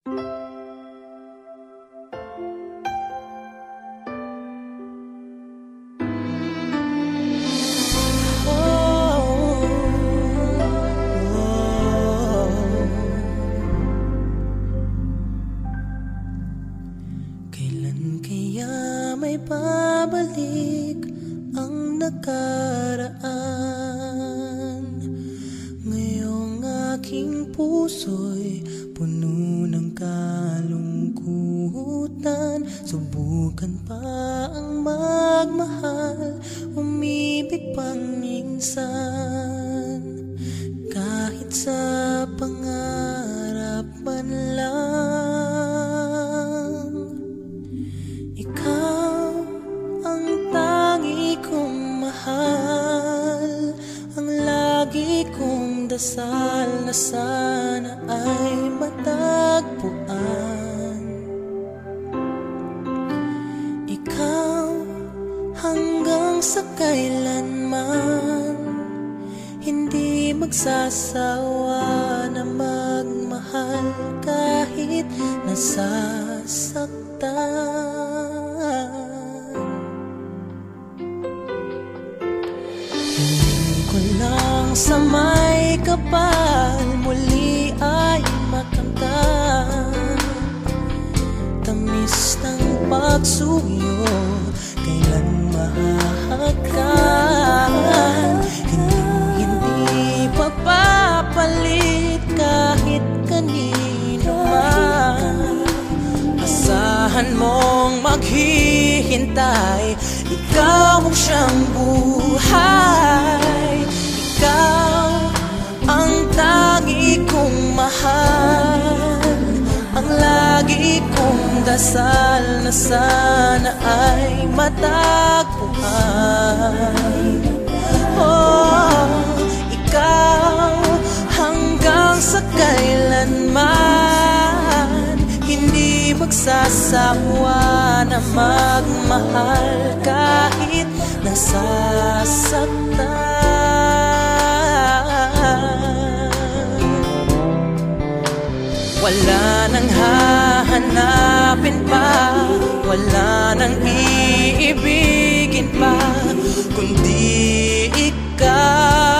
Kailan kaya may babalik ang nakaraan? Ngayong aking puso'y puno ng kalungkutan. Subukan pa ang magmahal, umibig pang minsan. Kahit sa pangarap man lang, ikaw ang tangi kong mahal, ang lagi kong dasal na sana ay matagpuan. Ikaw hanggang sa kailanman, hindi magsasawa na magmahal kahit nasasaktan. Hingin ko lang sa may kapal muli ay makamtan. Tamis ng pagsuyo, kailan mahahagkan. Hindi pagpapalit kahit kanino man. Asahan mong maghihintay, ikaw ang siyang buhay. Ikaw ang tangi kong mahal, ang lagi kong dasal na sana ay matagpuan. Oh, ikaw hanggang sa kailanman, hindi magsasawa na magmahal kahit nasasaktan. Wala nang hahanapin pa, wala nang iibigin pa, kundi ikaw.